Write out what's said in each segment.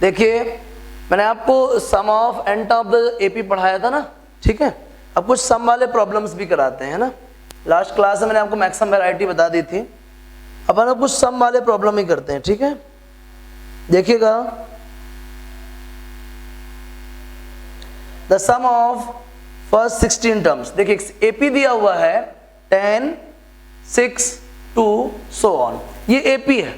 देखिए मैंने आपको sum of n term of the AP पढ़ाया था ना, ठीक है। अब कुछ सम वाले प्रॉब्लम्स भी कराते हैं ना। लास्ट क्लास में मैंने आपको मैक्सिमम वैरायटी बता दी थी, अपन अब कुछ सम वाले प्रॉब्लम ही करते हैं, ठीक है। देखिएगा, the sum of first 16 terms. देखिए एपी दिया हुआ है 10, 6, 2 सो ऑन, ये एपी है।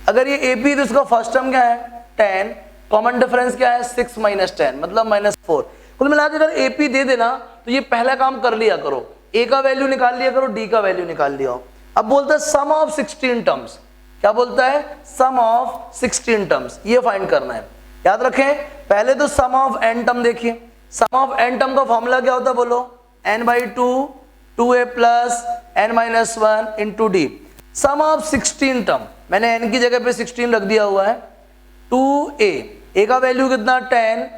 अगर ये एपी तो इसका फर्स्ट टर्म क्या है 10, कॉमन डिफरेंस क्या है 6 माइनस 10 मतलब -4। कुल मिला के अगर एपी दे देना तो ये पहला काम कर लिया करो, ए का वैल्यू निकाल लिया करो, डी का वैल्यू निकाल लिया। अब बोलता है सम ऑफ 16 टर्म्स। क्या बोलता है? सम ऑफ 16 टर्म्स, ये फाइंड करना है। याद रखें पहले तो सम ऑफ एन टर्म देखिए। सम ऑफ एन टर्म का फॉर्मूला क्या होता है बोलो? n/2 2a plus n-1 into d. Sum of 16 term, मैंने n की जगह पे 16 रख दिया हुआ है। 2a, a का वैल्यू कितना 10,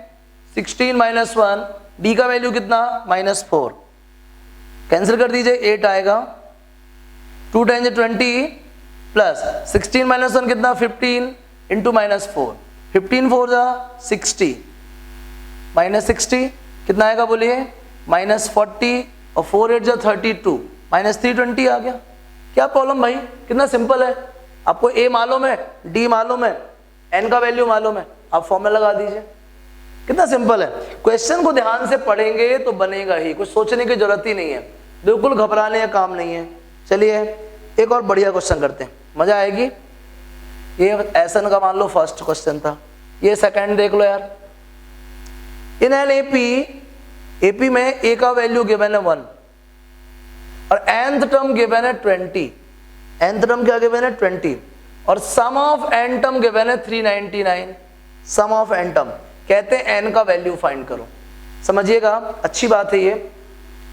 16 माइनस 1, d का वैल्यू कितना -4। कैंसिल कर दीजिए, 8 आएगा। 2 10 20 प्लस 16 माइनस 1 कितना 15 इंटू -4, 15 4 जा 60 -60 कितना आएगा बोलिए -40 और 4 8 जा 32 -320 आ गया। क्या प्रॉब्लम भाई, कितना सिंपल है। आपको a मालूम है, d मालूम है, n का वैल्यू मालूम है, आप फॉर्मूला लगा दीजिए। कितना सिंपल है। क्वेश्चन को ध्यान से पढ़ेंगे तो बनेगा ही, कुछ सोचने की जरूरत ही नहीं है, बिल्कुल घबराने का काम नहीं है। चलिए एक और बढ़िया क्वेश्चन करते हैं, मजा आएगी। ये एसन का मान लो फर्स्ट क्वेश्चन था, ये सेकंड देख लो यार। इन एन एपी में ए का वैल्यू गिवन है 1 और nth टर्म गिवन है 20। nth टर्म क्या गिवन है 20 और सम ऑफ n टर्म गिवन है 399। सम ऑफ n टर्म कहते हैं n का वैल्यू फाइंड करो। समझिएगा, अच्छी बात है ये,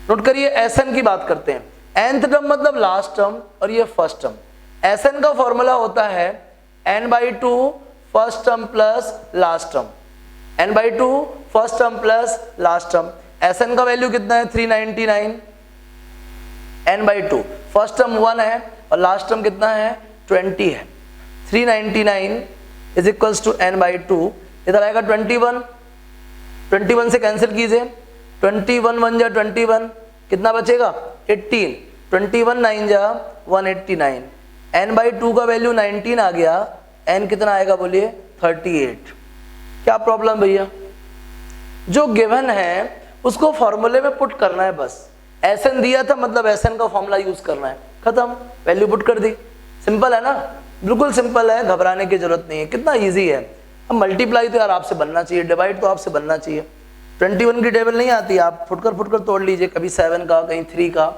नोट करिए। Sn की बात करते हैं। nth टर्म मतलब लास्ट टर्म और ये फर्स्ट टर्म। Sn का फॉर्मूला होता है n/2 first term plus last term, n/2 first term plus last term. Sn का वैल्यू कितना है 399, n/2 फर्स्ट टर्म 1 है और लास्ट टर्म कितना है 20 है। 399 इज इक्वल्स टू n/2, इधर आएगा 21, 21 से कैंसिल कीजिए, 21 1 जा 21 कितना बचेगा 18, 21 9 जा 189। n/2 का वैल्यू 19 आ गया, n कितना आएगा बोलिए 38। क्या प्रॉब्लम भैया? जो गिवन है उसको फॉर्मूले में पुट करना है बस। Sn दिया था मतलब Sn का फॉर्मूला यूज करना है, खत्म, वैल्यू पुट कर दी। सिंपल है ना, बिल्कुल सिंपल है, घबराने की जरूरत नहीं है, कितना इजी है। अब मल्टीप्लाई तो यार आपसे बनना चाहिए, डिवाइड तो आपसे बनना चाहिए। 21 की टेबल नहीं आती, आप फुटकर तोड़ लीजिए, कभी 7 का कहीं 3 का।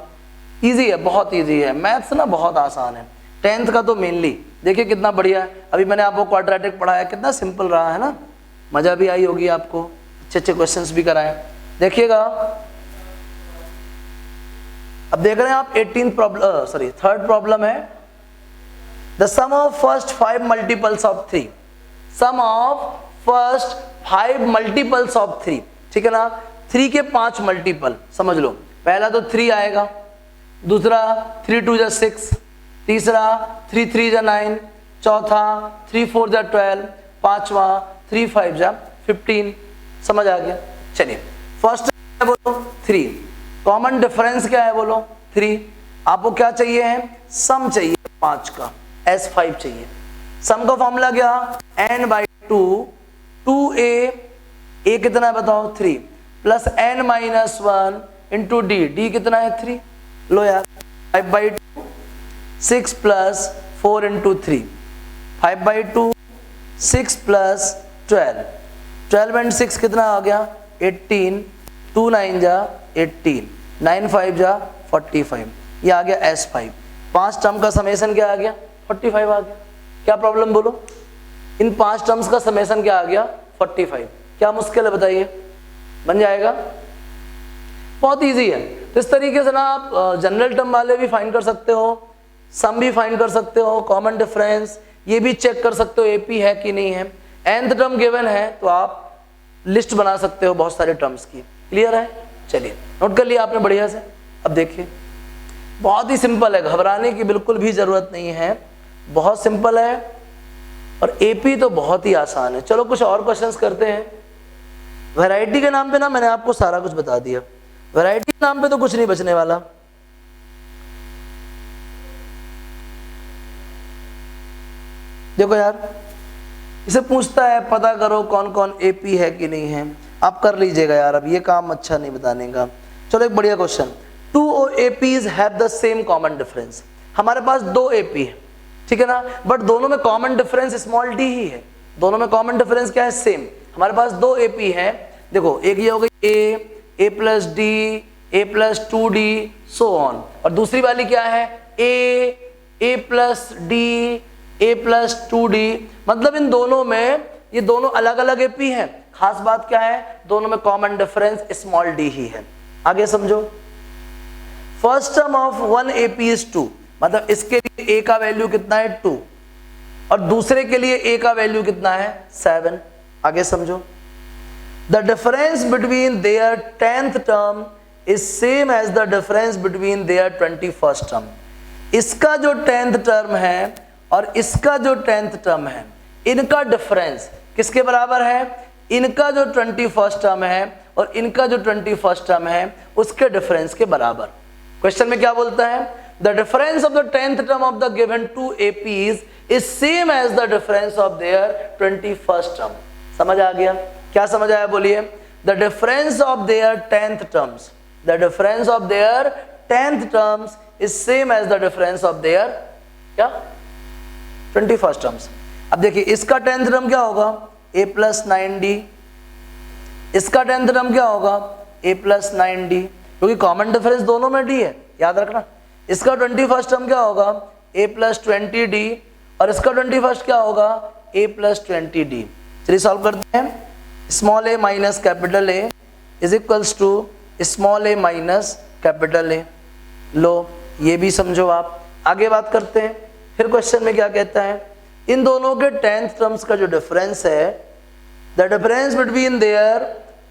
इजी है, बहुत इजी है, मैथ्स ना बहुत आसान है। 10th का तो मेनली देखिए कितना बढ़िया है। अभी मैंने आपको क्वाड्रेटिक पढ़ाया, कितना सिंपल रहा है ना, मजा भी आई होगी आपको, अच्छे अच्छे क्वेश्चंस भी कराए। देखिएगा अब देख रहे हैं आप 18th problem, sorry 3rd problem है। The sum of first 5 multiples of 3। Sum of first 5 multiples of 3, ठीक है ना। 3 के 5 मल्टीपल समझ लो। पहला तो 3 आएगा, दूसरा 3 2 जा 6, तीसरा 3 3 जा 9, चौथा 3 4 जा 12, पांचवा 3 5 जा 15। समझ आ गया। चलिए फर्स्ट है बोलो 3, कॉमन डिफरेंस क्या है बोलो 3। आपको क्या चाहिए है? सम चाहिए 5 का, S5 चाहिए। सम का फॉर्मूला क्या? n/2 2a, a कितना है बताओ 3 प्लस n-1 इंटू डी कितना है 3। लो यार 5/2 6 प्लस 4 इंटू 3, 5/2 6 प्लस 12, 12 एंड 6 कितना आ गया 18, 2 9 जा 18, 9 5 जा 45, ये आ गया S5। 5 टर्म का समेशन क्या आ गया 45 आ गया। क्या प्रॉब्लम बोलो? इन 5 टर्म्स का समेशन क्या आ गया 45। क्या मुश्किल है बताइए? बन जाएगा, बहुत इजी है। तो इस तरीके से ना आप जनरल टर्म वाले भी फाइंड कर सकते हो, सम भी फाइंड कर सकते हो, कॉमन डिफरेंस ये भी चेक कर सकते हो एपी है कि नहीं है। nth टर्म गिवन है तो आप लिस्ट बना सकते हो बहुत सारे टर्म्स की। क्लियर है? चलिए नोट कर लिया आपने बढ़िया से। अब देखिए बहुत ही सिंपल है, घबराने की बिल्कुल भी जरूरत नहीं है, बहुत सिंपल है और एपी तो बहुत ही आसान है। चलो कुछ और क्वेश्चंस करते हैं। वैरायटी के नाम पे ना मैंने आपको सारा कुछ बता दिया, वैरायटी के नाम पे तो कुछ नहीं बचने वाला। देखो यार, इसे पूछता है पता करो कौन कौन एपी है कि नहीं है, आप कर लीजिएगा यार, अब ये काम अच्छा नहीं बताने का। चलो एक बढ़िया question, 2 APs have the same common difference. हमारे पास 2 AP है, ठीक है ना, बट दोनों में कॉमन डिफरेंस स्मॉल d ही है। दोनों में कॉमन डिफरेंस क्या है? सेम। हमारे पास 2 AP है, देखो एक ये हो गई a plus D, a plus 2d so on, और दूसरी वाली क्या है? a plus D, a plus 2d। मतलब इन दोनों में, ये दोनों अलग अलग AP हैं, खास बात क्या है? दोनों में कॉमन डिफरेंस स्मॉल d ही है। आगे समझो, first term of 1 AP is 2, मतलब इसके लिए a का वैल्यू कितना है? 2, और दूसरे के लिए a का वैल्यू कितना है? 7। आगे समझो, the difference between their 10th term is same as the difference between their 21st term. इसका जो 10th टर्म है और इसका जो 10th टर्म है, इनका डिफरेंस किसके बराबर है? इनका जो 21st टर्म है और इनका जो 21st टर्म है उसके डिफरेंस के बराबर। क्वेश्चन में क्या बोलता है? The difference of the 10th term of the given 2 APs is same as the difference of their 21st term. समझ आ गया? क्या समझ आया बोलिए? The difference of their 10th terms, the difference of their 10th terms is same as the difference of their क्या? 21st terms. अब देखिए, इसका 10th टर्म क्या होगा? a प्लस 9d, इसका 10th टर्म क्या होगा? a प्लस 9d, क्योंकि कॉमन डिफरेंस दोनों में d है, याद रखना। इसका 21st टर्म क्या होगा? a प्लस 20d, और इसका 21st क्या होगा? a plus 20d। चलिए सॉल्व करते हैं। Small a minus capital A is equals to small a minus capital A। लो, ये भी समझो आप। आगे बात करते हैं, फिर क्वेश्चन में क्या कहता है? इन दोनों के 10th टर्म्स का जो डिफरेंस है, the difference between their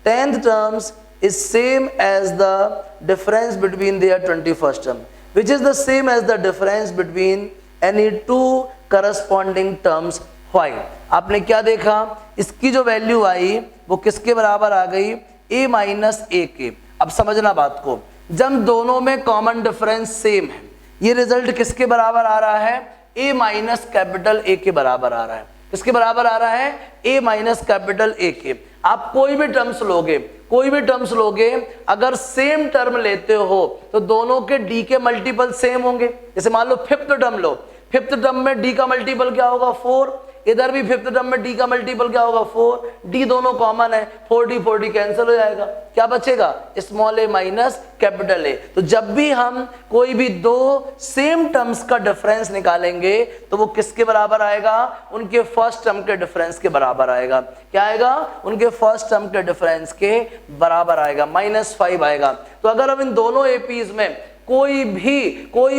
10th terms is same as the difference between their 21st term, which is the same as the difference between any 2 corresponding terms. Why? आपने क्या देखा? इसकी जो वैल्यू आई वो किसके बराबर आ गई? a माइनस a के। अब समझना बात को, जब दोनों में कॉमन डिफरेंस सेम है, ये रिजल्ट किसके बराबर आ रहा है? a माइनस कैपिटल A के बराबर आ रहा है। किसके बराबर आ रहा है? a माइनस कैपिटल A के। आप कोई भी टर्म्स लोगे, कोई भी टर्म्स लोगे, अगर सेम टर्म लेते हो तो दोनों के d के मल्टीपल सेम होंगे। जैसे मान लो 5th टर्म लो, 5th टर्म में d का मल्टीपल क्या होगा? 4। इधर भी 5th टर्म में d का मल्टीपल क्या होगा? 4। d दोनों कॉमन है, 4d कैंसिल हो जाएगा, क्या बचेगा? Small a minus capital A। तो जब भी हम कोई भी 2 सेम टर्म्स का डिफरेंस निकालेंगे तो वो किसके बराबर आएगा? उनके फर्स्ट टर्म के डिफरेंस के बराबर आएगा। क्या आएगा? उनके फर्स्ट टर्म के डिफरेंस के बराबर आएगा, -5 आएगा। तो अगर हम इन दोनों APs में कोई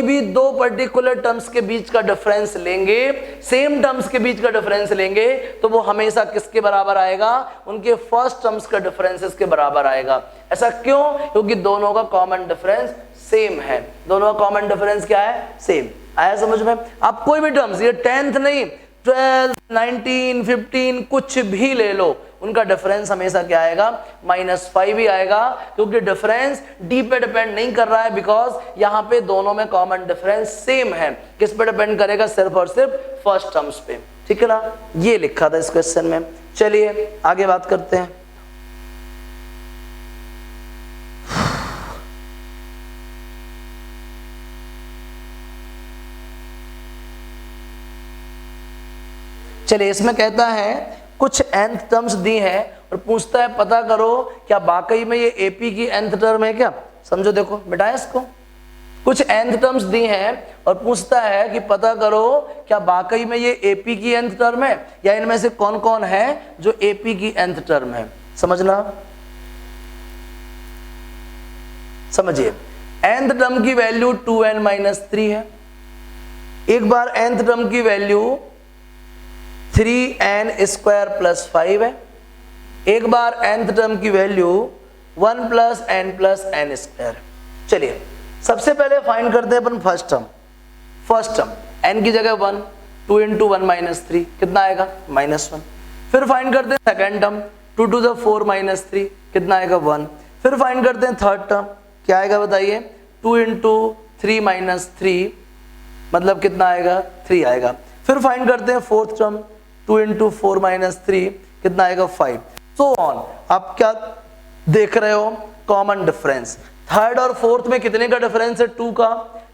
भी 2 पर्टिकुलर टर्म्स के बीच का डिफरेंस लेंगे, सेम टर्म्स के बीच का डिफरेंस लेंगे, तो वो हमेशा किसके बराबर आएगा? उनके फर्स्ट टर्म्स का डिफरेंसेस के बराबर आएगा। ऐसा क्यों? क्योंकि दोनों का कॉमन डिफरेंस सेम है। दोनों का कॉमन डिफरेंस क्या है? सेम। आया समझ में? आप कोई भी टर्म्स, ये 10th नहीं, 12, 19, 15 कुछ भी ले लो, उनका डिफरेंस हमेशा क्या आएगा? -5 ही आएगा, क्योंकि डिफरेंस d पे डिपेंड नहीं कर रहा है, बिकॉज यहाँ पे दोनों में कॉमन डिफरेंस सेम है। किस पे डिपेंड करेगा? सिर्फ और सिर्फ फर्स्ट टर्म्स पे। ठीक है ना? ये लिखा था इस क्वेश्चन में। चलिए आगे बात करते हैं। चलिए, इसमें कहता है कुछ nth टर्म्स दी है और पूछता है पता करो क्या वाकई में ये AP की nth टर्म है क्या? समझो, देखो मिटाएं इसको। कुछ nth टर्म्स दी हैं और पूछता है कि पता करो क्या वाकई में ये AP की nth टर्म है, या इनमें से कौन कौन है जो AP की nth टर्म है। समझना, समझिए। nth टर्म की वैल्यू 2n-3 है। एक बार nth टर्म की वैल्यू 3n स्क्वायर प्लस 5 है। एक बार nth टर्म की वैल्यू 1 प्लस n स्क्वायर। चलिए सबसे पहले फाइंड करते हैं अपन फर्स्ट टर्म। n की जगह 1, 2 इंटू 1 माइनस 3 कितना आएगा -1। फिर फाइंड करते हैं second term 2 to the 4 minus 3 कितना आएगा 1। फिर फाइंड करते हैं थर्ड टर्म क्या आएगा बताइए 2 इंटू 3 माइनस 3 मतलब कितना आएगा 3 आएगा। फिर फाइंड करते हैं फोर्थ टर्म 2 इंटू 4 माइनस 3 कितना आएगा 5। So on. आप क्या देख रहे हो कॉमन डिफरेंस। थर्ड और फोर्थ में कितने का डिफरेंस है 2 का,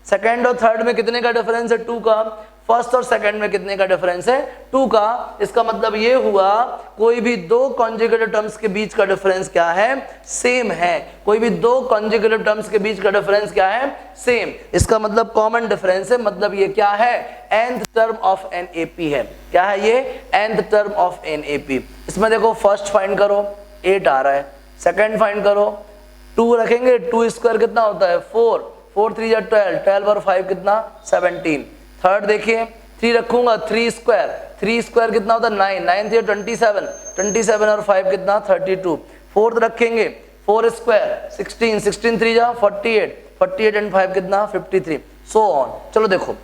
सेकंड और थर्ड में कितने का डिफरेंस है 2 का, फर्स्ट और सेकंड में कितने का डिफरेंस है 2 का। इसका मतलब ये हुआ कोई भी दो कॉन्जुगेटिव टर्म्स के बीच का डिफरेंस क्या है सेम है। कोई भी दो कॉन्जुगेटिव टर्म्स के बीच का डिफरेंस क्या है सेम। इसका मतलब कॉमन डिफरेंस है, मतलब ये क्या है nth term of an AP है। क्या है ये nth term of an AP. इसमें देखो फर्स्ट फाइंड करो 8 आ रहा है, सेकंड फाइंड करो 2 रखेंगे 2 स्क्वायर कितना होता है 4, 4 3 या 12, 12 और 5 कितना 17। थर्ड देखिए 3 रखूंगा 3 स्क्वायर कितना होता है 9, 9 3 27, 27 और 5 कितना 32। फोर्थ रखेंगे 4 स्क्वायर 16, 16 3 जा 48, 48 एंड 5 कितना 53। So on. चलो देखो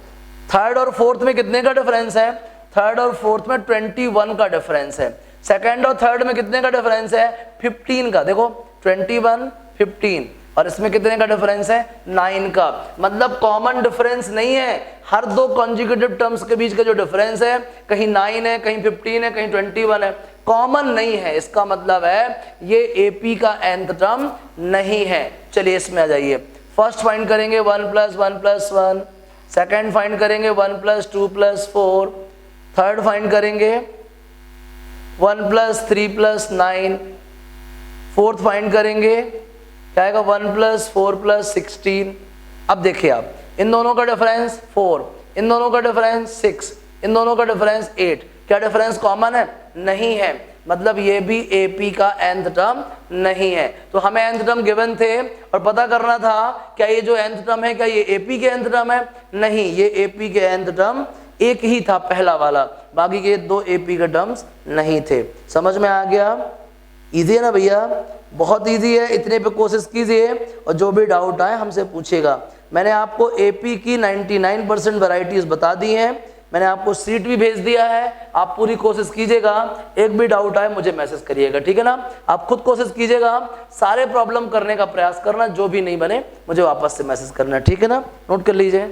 थर्ड और फोर्थ में कितने का डिफरेंस है, थर्ड और फोर्थ में 21 का डिफरेंस है। सेकंड और थर्ड में कितने का डिफरेंस है 15 का। देखो 21 15 और इसमें कितने का डिफरेंस है 9 का। मतलब कॉमन डिफरेंस नहीं है, हर दो कॉन्जुगेटिव टर्म्स के बीच का जो डिफरेंस है कहीं 9 है कहीं 15 है कहीं 21 है, कॉमन नहीं है। इसका मतलब है ये एपी का nth टर्म नहीं है। चलिए इसमें आ जाइए। फर्स्ट फाइंड करेंगे 1 + 1 + 1, सेकेंड फाइंड करेंगे 1 + 2 + 4, थर्ड फाइंड करेंगे 1 + 3 + 9, फोर्थ फाइंड करेंगे क्या आएगा 1 + 4 + 16। अब देखिए आप इन दोनों का डिफरेंस 4, इन दोनों का डिफरेंस 6, इन दोनों का डिफरेंस 8। क्या डिफरेंस कॉमन है नहीं है, मतलब ये भी एपी का nth टर्म नहीं है। तो हमें nth टर्म गिवन थे और पता करना था क्या ये जो nth टर्म है क्या ये एपी के nth टर्म है, नहीं ये एपी के nth टर्म एक ही था पहला वाला, बाकी के दो एपी के टर्म्स नहीं थे। समझ में आ गया। इजी है ना भैया, बहुत इजी है। इतने पे कोशिश कीजिए और जो भी डाउट आए हमसे पूछेगा। मैंने आपको एपी की 99% वैरायटीज बता दी हैं, मैंने आपको सीट भी भेज दिया है। आप पूरी कोशिश कीजिएगा, एक भी डाउट आए मुझे मैसेज करिएगा, ठीक है ना। आप खुद कोशिश कीजिएगा, सारे प्रॉब्लम करने का प्रयास करना, जो भी नहीं बने मुझे वापस से मैसेज करना, ठीक है ना। नोट कर लीजिए।